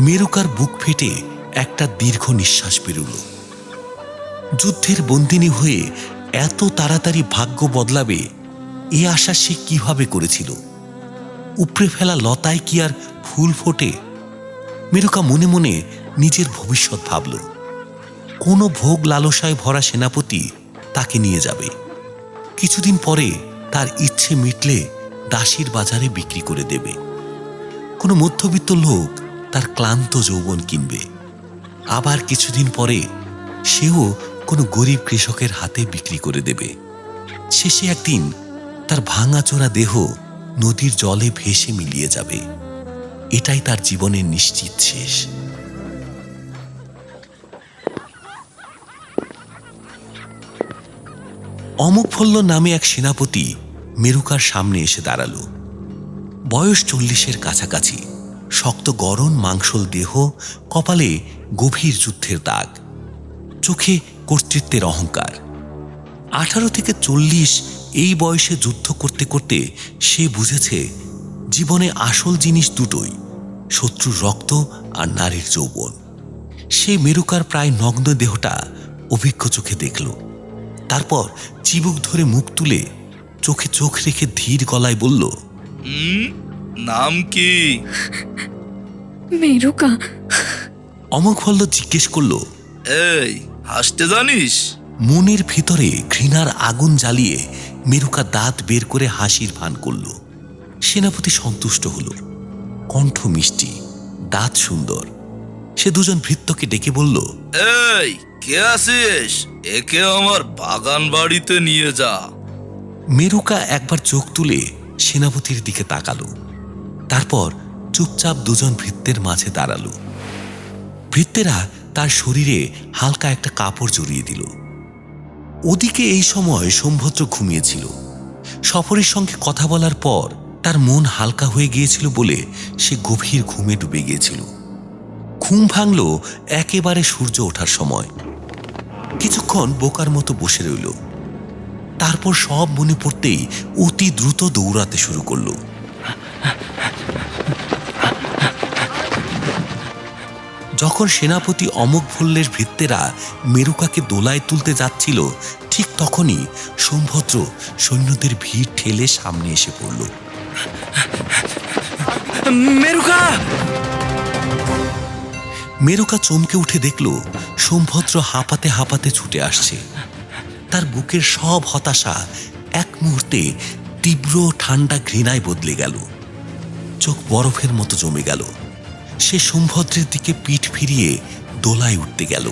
মেরুকার বুক ফেটে একটা দীর্ঘ নিঃশ্বাস বেরোল। যুদ্ধের বন্দিনী হয়ে এত তাড়াতাড়ি ভাগ্য বদলাবে, এ আশা সে কিভাবে করেছিল? উপড়ে ফেলা লতায় কি আর ফুল ফোটে? মেরুকা মনে মনে নিজের ভবিষ্যৎ ভাবল। কোনো ভোগ লালসায় ভরা সেনাপতি তাকে নিয়ে যাবে। কিছুদিন পরে তার ইচ্ছে মিটলে দাসীর বাজারে বিক্রি করে দেবে। কোনো মধ্যবিত্ত লোক তার ক্লান্ত যৌবন কিনবে। আবার কিছুদিন পরে সেও কোনো গরিব কৃষকের হাতে বিক্রি করে দেবে। শেষে একদিন তার ভাঙাচোরা দেহ নদীর জলে ভেসে মিলিয়ে যাবে। এটাই তার জীবনের নিশ্চিত শেষ। অমুকফল্ল নামে এক সেনাপতি মেরুকার সামনে এসে দাঁড়ালো। বয়স 40-এর কাছাকাছি, শক্ত গরম মাংসল দেহ, কপালে গভীর যুদ্ধের দাগ, চোখে কর্তৃত্বের অহংকার। 18 থেকে 40 এই বয়সে যুদ্ধ করতে করতে সে বুঝেছে জীবনে আসল জিনিস দুটোই, শত্রুর রক্ত আর নারীর যৌবন। সে মেরুকার প্রায় নগ্ন দেহটা অভিজ্ঞ চোখে দেখল। তারপর চিবুক ধরে মুখ তুলে চোখে চোখ রেখে ধীর গলায় বলল, নাম কি? মেরুকা। অমোঘবল্ল জিজ্ঞেস করল, এই হাসতে জানিস? মনের ভিতরে ঘৃণার আগুন জ্বালিয়ে মেরুকা দাঁত বের করে হাসির ভান করল। সেনাপতি সন্তুষ্ট হল। কণ্ঠ মিষ্টি, দাঁত সুন্দর। সে দুজন ভৃত্যকে ডেকে বলল, এই কে আছিস? একে আমার বাগান বাড়িতে নিয়ে যা। মেরুকা একবার চোখ তুলে সেনাপতির দিকে তাকালো। তারপর চুপচাপ দুজন ভৃত্যের মাঝে দাঁড়ালো। ভৃত্যেরা তার শরীরে হালকা একটা কাপড় জড়িয়ে দিল। ওদিকে এই সময় সোমভদ্র ঘুমিয়েছিল। সফরের সঙ্গে কথা বলার পর তার মন হালকা হয়ে গিয়েছিল বলে সে গভীর ঘুমে ডুবে গিয়েছিল। ঘুম ভাঙল একেবারে সূর্য ওঠার সময়। কিছুক্ষণ বোকার মতো বসে রইল। তারপর সব মনে পড়তেই অতি দ্রুত দৌড়াতে শুরু করল। যখন সেনাপতি অমোঘবল্লের ভৃত্যেরা মেরুকাকে দোলায় তুলতে যাচ্ছিল, ঠিক তখনই সোমভদ্র সৈন্যদের ভিড় ঠেলে সামনে এসে পড়ল। মেরুকা! মেরুকা চমকে উঠে দেখল সোমভদ্র হাঁপাতে হাঁপাতে ছুটে আসছে। তার বুকের সব হতাশা এক মুহূর্তে তীব্র ঠান্ডা ঘৃণায় বদলে গেল। চোখ বরফের মতো জমে গেল। সে সোমভদ্রের দিকে পিঠ ফিরিয়ে দোলায় উঠতে গেল।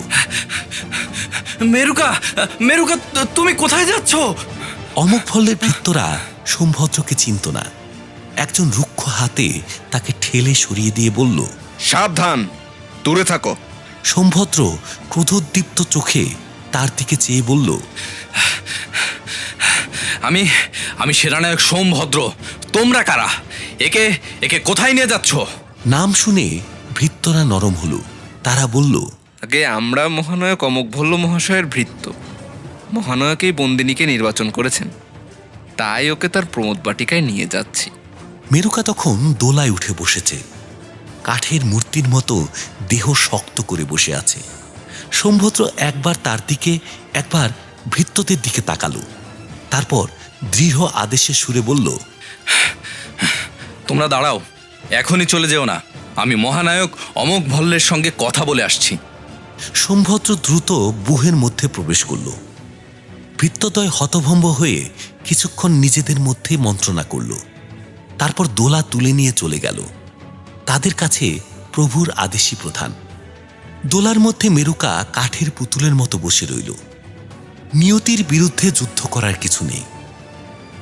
মেরুকা, মেরুকা, তুমি কোথায় যাচ্ছ? অমোঘভল্লের ভৃত্যরা সোমভদ্রকে চিনত না। একজন রুক্ষ হাতে তাকে ঠেলে সরিয়ে দিয়ে বলল, সাবধান, দূরে থাকো। সোমভদ্র ক্রোধোদ্দীপ্ত চোখে তার দিকে চেয়ে বলল, আমি সেনানায়ক সোমভদ্র। তোমরা কারা? একে একে কোথায় নিয়ে যাচ্ছ? নাম শুনে ভৃত্যরা নরম হলো। তারা বলল, আগে আমরা মহানায়ক অমোঘভল্ল মহাশয়ের ভৃত্য। মহানায়ক এই বন্দিনীকে নির্বাচন করেছেন, তাই ওকে তার প্রমোদ বাটিকায় নিয়ে যাচ্ছি। মেরুকা তখন দোলায় উঠে বসেছে। কাঠের মূর্তির মতো দেহ শক্ত করে বসে আছে। সোমভদ্র একবার তার দিকে, একবার ভৃত্যদের দিকে তাকালো। তারপর দৃঢ় আদেশে সুরে বলল, তোমরা দাঁড়াও, এখনই চলে যেও না। আমি মহানায়ক অমোঘভল্লের সঙ্গে কথা বলে আসছি। সোমভদ্র দ্রুত বুহের মধ্যে প্রবেশ করল। ভৃত্যদ্বয় হতভম্ব হয়ে কিছুক্ষণ নিজেদের মধ্যে মন্ত্রণা করল। তারপর দোলা তুলে নিয়ে চলে গেল। তাদের কাছে প্রভুর আদেশই প্রধান। দোলার মধ্যে মেরুকা কাঠের পুতুলের মতো বসে রইল। নিয়তির বিরুদ্ধে যুদ্ধ করার কিছু নেই।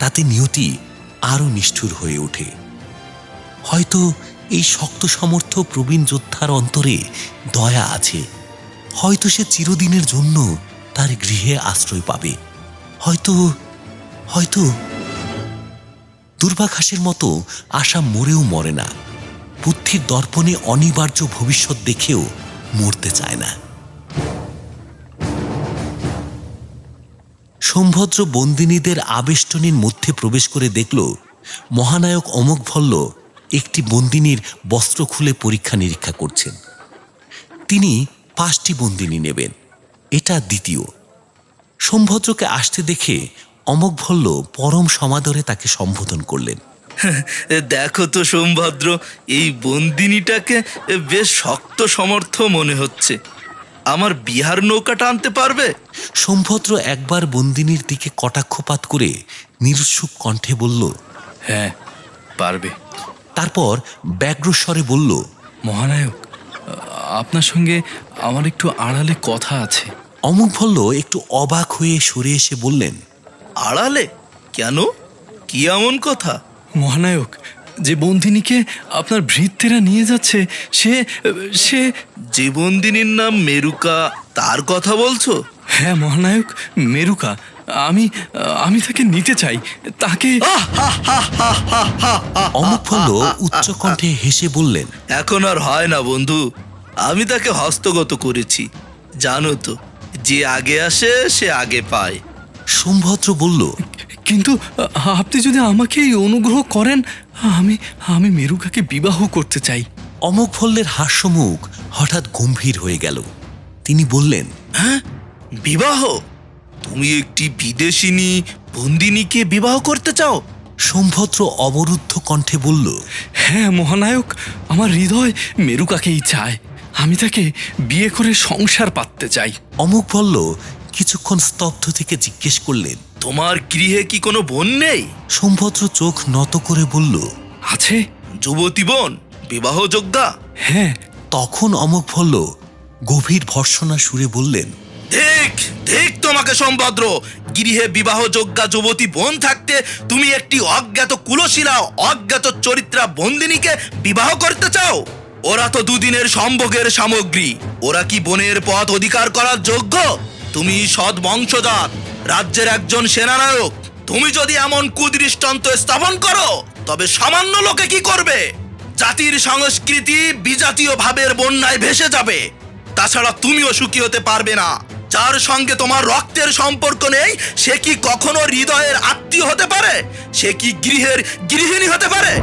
তাতে নিয়তি আরো নিষ্ঠুর হয়ে ওঠে। হয়তো এই শক্ত সমর্থ প্রবীণ যোদ্ধার অন্তরে দয়া আছে। হয়তো সে চিরদিনের জন্য তার গৃহে আশ্রয় পাবে। হয়তো হয়তো দুর্বাঘাসের মতো আশা মরেও মরে না। বুদ্ধির দর্পণে অনিবার্য ভবিষ্যৎ দেখেও মরতে চায় না। সোমভদ্র বন্দিনীদের আবেষ্টনীর মধ্যে প্রবেশ করে দেখল, মহানায়ক অমোঘভল্ল একটি বন্দিনীর বস্ত্র খুলে পরীক্ষা নিরীক্ষা করছেন। তিনি 5টি বন্দিনী নেবেন, এটা দ্বিতীয়। সোমভদ্রকে আসতে দেখে অমোঘভল্ল পরম সমাদরে তাকে সম্বোধন করলেন। দেখো তো সোমভদ্র, এই বন্দিনীটাকে বেশ শক্ত সমর্থ মনে হচ্ছে। আমার বিহার নৌকাটা আনতে পারবে? সোমভদ্র একবার বন্দিনীর দিকে কটাক্ষপাত করে নিরুৎসুক কণ্ঠে বলল, হ্যাঁ, পারবে। তারপর ব্যগ্রস্বরে বলল, মহানায়ক, আপনার সঙ্গে আমার একটু আড়ালে কথা আছে। অমোঘভল্ল একটু অবাক হয়ে সরে এসে বললেন, আড়ালে? কেন? কি এমন কথা? মহানায়ক, যে বন্দিনীকে আপনার ভৃত্যেরা নিয়ে যাচ্ছে, সে সে যে বন্দিনীর নাম মেরুকা, তার কথা বলছো? হ্যাঁ মহানায়ক, মেরুকা। আমি তাকে নিতে চাই। তাকে অমোঘভল্ল উচ্চকণ্ঠে হেসে বললেন, এখন আর হয় না বন্ধু, আমি তাকে হস্তগত করেছি। জানো তো, যে আগে আসে সে আগে পায়। সোমভদ্র বলল, কিন্তু আপনি যদি আমাকে এই অনুগ্রহ করেন, আমি মেরুকাকে বিবাহ করতে চাই। অমোঘভল্লের হাস্যমুখ হঠাৎ গম্ভীর হয়ে গেল। তিনি বললেন, হ্যাঁ, বিবাহ? তুমি একটি বিদেশিনী বন্দিনীকে বিবাহ করতে চাও? সোমভদ্র অবরুদ্ধ কণ্ঠে বলল, হ্যাঁ মহানায়ক, আমার হৃদয় মেরুকাকেই চায়। আমি তাকে বিয়ে করে সংসার পাততে চাই। অমোঘভল্ল কিছুক্ষণ স্তব্ধ থেকে জিজ্ঞেস করলেন, তোমার গৃহে কি কোনো বোন নেই? সোমভদ্র চোখ নত করে বলল, আছে। যুবতী বোন, বিবাহযোগ্যা? হ্যাঁ। তখন অমোঘভল্ল গভীর ভর্ৎসনা সুরে বললেন, দেখ দেখ তোমাকে সোমভদ্র, গৃহে বিবাহযোগ্যা যুবতী বোন থাকতে তুমি একটি অজ্ঞাত কুলশীলা, অজ্ঞাত চরিত্রা বন্দিনীকে বিবাহ করতে চাও? ওরা তো দুদিনের সম্ভোগের সামগ্রী। ওরা কি বনের পথ অধিকার করার যোগ্য? তুমি সৎ বংশজাত, রাজ্যের একজন সেনানায়ক। তুমি যদি এমন কুদৃষ্টান্ত স্থাপন করো, তবে সামান্য লোকে কি করবে? জাতির সংস্কৃতি বিজাতীয় ভাবের বন্যায় ভেসে যাবে। তাছাড়া তুমিও সুখী হতে পারবে না। যার সঙ্গে তোমার রক্তের সম্পর্ক নেই, সে কি কখনো হৃদয়ের আত্মীয় হতে পারে? সে কি গৃহের গৃহিণী হতে পারে?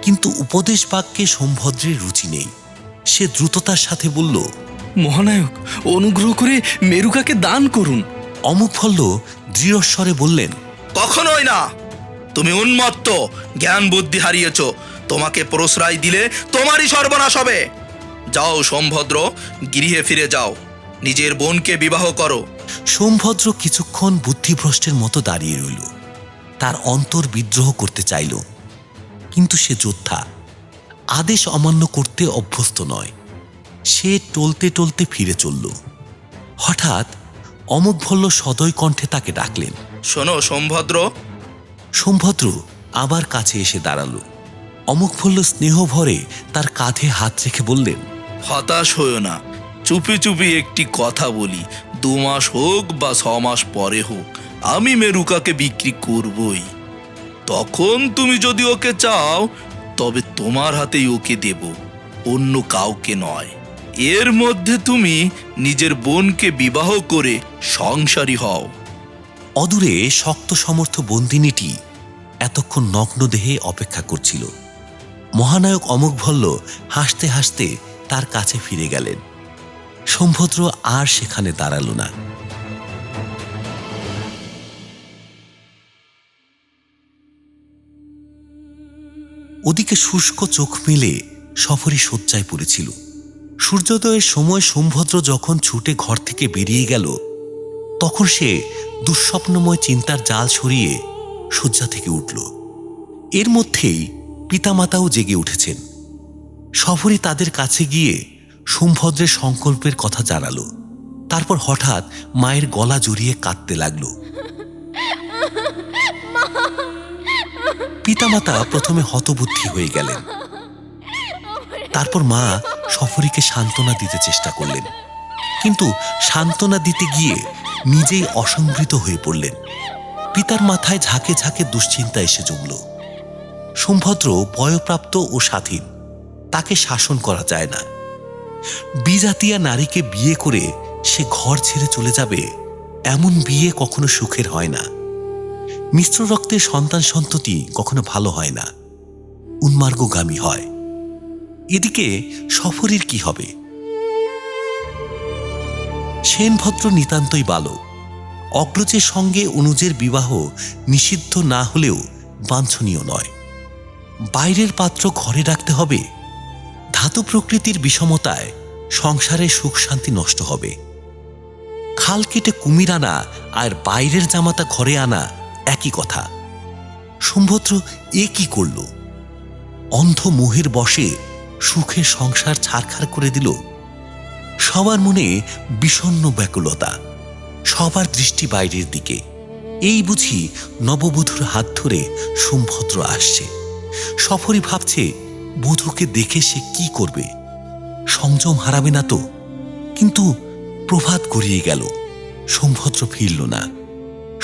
কিন্তু উপদেশ বাক্যে সোমভদ্রের রুচি নেই। সে দ্রুততার সাথে বলল, মহানায়ক, অনুগ্রহ করে মেরুকাকে দান করুন। অমোঘভল্ল দৃঢ়স্বরে বললেন, কখনোই না। তুমি উন্মত্ত, জ্ঞান বুদ্ধি হারিয়েছ। তোমাকে প্রশ্রয় দিলে তোমারই সর্বনাশ হবে। যাও সোমভদ্র, গৃহে ফিরে যাও, নিজের বোনকে বিবাহ করো। সোমভদ্র কিছুক্ষণ বুদ্ধিভ্রষ্টের মতো দাঁড়িয়ে রইল। তার অন্তর বিদ্রোহ করতে চাইল, কিন্তু সে যোদ্ধা। আদেশ অমান্য করতে অভ্যস্ত নয়। সে টলতে টলতে ফিরে চলল। হঠাৎ অমোঘভল্ল সদয় কণ্ঠে তাকে ডাকলেন। শোনো সোমভদ্র। সোমভদ্র আবার কাছে এসে দাঁড়ালো। অমোঘভল্ল স্নেহ ভরে তার কাঁধে হাত রেখে বললেন, হতাশ হইও না, চুপি চুপি একটি কথা বলি। 2 মাস হোক বা 6 মাস পরে হোক, আমি মেরুকাকে বিক্রি করবই। তখন তুমি যদি ওকে চাও, তবে তোমার হাতেই ওকে দেব, অন্য কাউকে নয়। এর মধ্যে তুমি নিজের বোনকে বিবাহ করে সংসারী হও। অদূরে শক্ত সমর্থ বন্দিনীটি এতক্ষণ নগ্ন দেহে অপেক্ষা করছিল। মহানায়ক অমোঘভল্ল হাসতে হাসতে তার কাছে ফিরে গেলেন। সোমভদ্র আর সেখানে দাঁড়ালো না। ওদিকে শুষ্ক চোখ মেলে সফরী শয্যায় পড়েছিল। সূর্যোদয়ের সময় সোমভদ্র যখন ছুটে ঘর থেকে বেরিয়ে গেল, তখন সে দুঃস্বপ্নময় চিন্তার জাল সরিয়ে শয্যা থেকে উঠল। এর মধ্যেই পিতামাতাও জেগে উঠেছেন। সফরী তাদের কাছে গিয়ে সোমভদ্রের সংকল্পের কথা জানালো। তারপর হঠাৎ মায়ের গলা জড়িয়ে কাঁদতে লাগল। পিতামাতা প্রথমে হতবুদ্ধি হয়ে গেলেন। তারপর মা সফরীকে সান্ত্বনা দিতে চেষ্টা করলেন, কিন্তু সান্ত্বনা দিতে গিয়ে নিজেই অসংবৃত হয়ে পড়লেন। পিতার মাথায় ঝাঁকে ঝাঁকে দুশ্চিন্তা এসে জমল। সোমভদ্র বয়প্রাপ্ত ও স্বাধীন, তাকে শাসন করা যায় না। বিজাতিয়া নারীকে বিয়ে করে সে ঘর ছেড়ে চলে যাবে, এমন বিয়ে কখনো সুখের হয় না। মিশ্র রক্তের সন্তান সন্ততি কখনো ভালো হয় না, উন্মার্গগামী হয়। এদিকে সফরীর কি হবে? সেনভদ্র নিতান্তই বালক। অগ্রজের সঙ্গে অনুজের বিবাহ নিষিদ্ধ না হলেও বাঞ্ছনীয় নয়। বাইরের পাত্র ঘরে রাখতে হবে। ধাতু প্রকৃতির বিষমতায় সংসারে সুখ শান্তি নষ্ট হবে। খাল কেটে কুমির আনা আর বাইরের জামাতা ঘরে আনা একই কথা। সোমভদ্র এ কি করল? অন্ধ মোহের বশে সুখের সংসার ছারখার করে দিল। সবার মনে বিষণ্ণ ব্যাকুলতা, সবার দৃষ্টি বাইরের দিকে। এই বুঝি নববধূর হাত ধরে সোমভদ্র আসছে। সফরী ভাবছে, বধূকে দেখে সে কি করবে? সংযম হারাবে না তো? কিন্তু প্রভাত গড়িয়ে গেল, সোমভদ্র ফিরল না।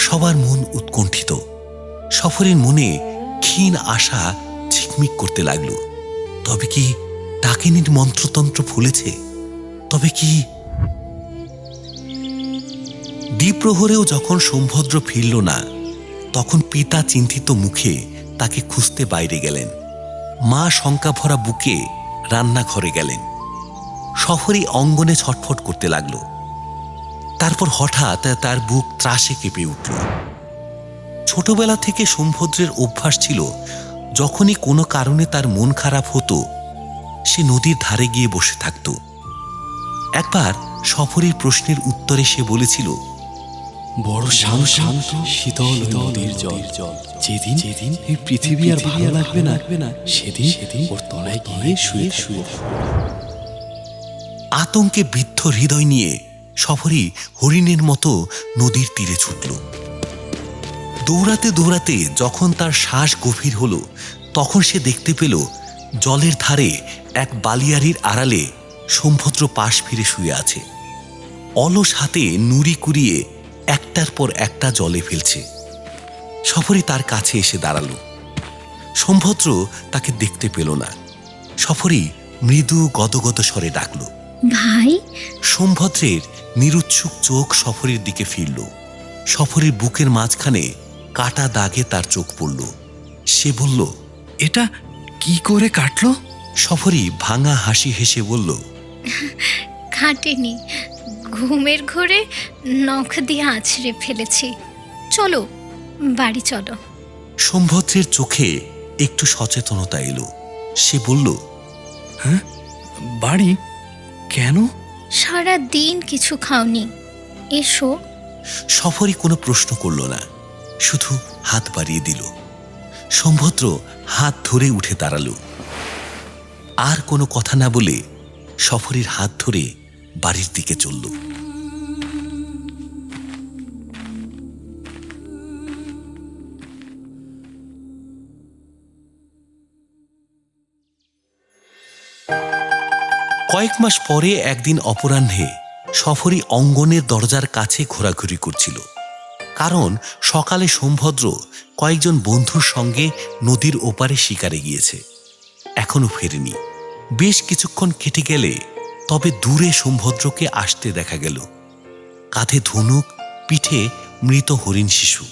সবার মন উৎকণ্ঠিত। সফরীর মনে ক্ষীণ আশা ঝিকমিক করতে লাগল। তবে কি ডাকিনীর মন্ত্রতন্ত্র ফলেছে? তবে কি? দ্বিপ্রহরেও যখন সোমভদ্র ফিরল না, তখন পিতা চিন্তিত মুখে তাকে খুঁজতে বাইরে গেলেন। মা শঙ্কা ভরা বুকে রান্নাঘরে গেলেন। সফরী অঙ্গনে ছটফট করতে লাগল। তারপর হঠাৎ তার বুক ত্রাসে কেঁপে উঠল। ছোটবেলা থেকে সোমভদ্রের অভ্যাস ছিল, যখনই কোনো কারণে তার মন খারাপ হতো, সে নদীর ধারে গিয়ে বসে থাকত। একবার সফরীর প্রশ্নের উত্তরে সে বলেছিল, বড় শান্ত শীতল নদীর জল, যেদিন এই পৃথিবী আর ভালো লাগবে না, সেদিন ওর তলায় গিয়ে শুয়ে শুয়ে। আতঙ্কে বিদ্ধ হৃদয় নিয়ে সফরী হরিণের মতো নদীর তীরে ছুটল। দৌড়াতে দৌড়াতে যখন তার শ্বাস গভীর হলো, তখন সে দেখতে পেল জলের ধারে এক বালিয়াড়ির আড়ালে সোমভদ্র পাশ ফিরে শুয়ে আছে। অলস হাতে নুড়ি কুড়িয়ে একটার পর একটা জলে ফেলছে। সফরী তার কাছে এসে দাঁড়ালো। সোমভদ্র তাকে দেখতে পেল না। সফরী মৃদু গদগদ স্বরে ডাকল, ভাই। সোমভদ্রের নিরুৎসুক চোখ সফরীর দিকে ফিরল। সফরীর বুকের মাঝখানে কাটা দাগে তার চোখ পড়ল। সে বলল, এটা কি করে কাটলো? সফরী ভাঙা হাসি হেসে বলল, কাটেনি, ঘুমের ঘোরে নখ দিয়ে আছড়ে ফেলেছি। চলো বাড়ি চলো। সোমভদ্রের চোখে একটু সচেতনতা এলো। সে বলল, হ্যাঁ, বাড়ি? কেন? সারা দিন কিছু খাওনি, এসো। সফরী কোনো প্রশ্ন করল না, শুধু হাত বাড়িয়ে দিল। সোমভদ্র হাত ধরে উঠে দাঁড়ালো। আর কোনো কথা না বলে সফরীর হাত ধরে বাড়ির দিকে চলল। কয়েক মাস পরে একদিন অপরাহ্নে সফরী অঙ্গনের দরজার কাছে ঘোরাঘুরি করছিল, কারণ সকালে সোমভদ্র কয়েকজন বন্ধুর সঙ্গে নদীর ওপারে শিকারে গিয়েছে, এখনো ফেরেনি। বেশ কিছুক্ষণ কেটে গেলে তবে দূরে সোমভদ্রকে আসতে দেখা গেল। কাঁধে ধনুক, পিঠে মৃত হরিণ শিশু,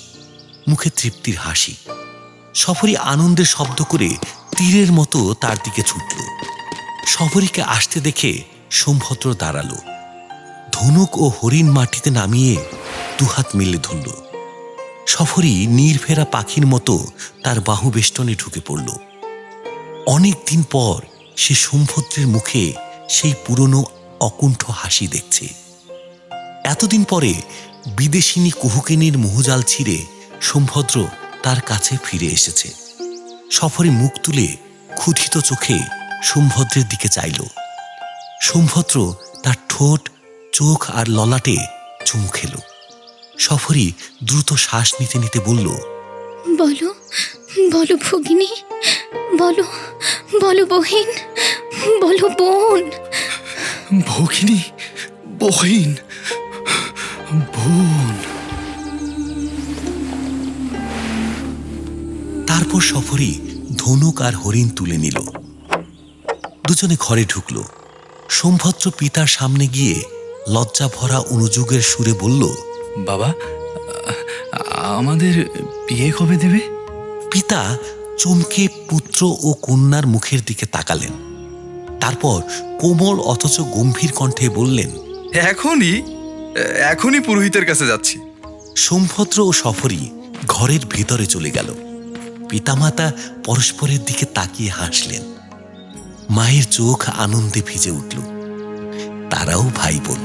মুখে তৃপ্তির হাসি। সফরী আনন্দের শব্দ করে তীরের মতো তার দিকে ছুটল। সফরীকে আসতে দেখে সোমভদ্র দাঁড়ালো, ধনুক ও হরিণ মাটিতে নামিয়ে দুহাত মিলে ধরল। সফরী নীরফেরা পাখির মতো তার বাহুবেষ্টনে ঢুকে পড়ল। অনেক দিন পর সে সোমভদ্রের মুখে সেই পুরনো অকুণ্ঠ হাসি দেখছে। এতদিন পরে বিদেশিনী কুহুকিনীর মোহজাল ছিঁড়ে সোমভদ্র তার কাছে ফিরে এসেছে। সফরী মুখ তুলে ক্ষুধিত চোখে সোমভদ্রের দিকে চাইল। সোমভদ্র তার ঠোঁট, চোখ আর ললাটে চুমু খেল। সফরী দ্রুত শ্বাস নিতে নিতে বলল, বলো বলো ভগিনী, বলো বলো বহিন, বলো বোন। ভগিনী, বহিন, বোন। তারপর সফরী ধনুক আর হরিণ তুলে নিল। দুজনে ঘরে ঢুকল। সোমভদ্র পিতার সামনে গিয়ে লজ্জা ভরা অনুযোগের সুরে বলল, বাবা, আমাদের বিয়ে কবে দেবে? পিতা চমকে পুত্র ও কন্যার মুখের দিকে তাকালেন। তারপর কোমল অথচ গম্ভীর কণ্ঠে বললেন, এখনই পুরোহিতের কাছে যাচ্ছি। সোমভদ্র ও সফরী ঘরের ভেতরে চলে গেল। পিতামাতা পরস্পরের দিকে তাকিয়ে হাসলেন। মায়ের চোখ আনন্দে ভিজে উঠল। তারাও ভাই বোন।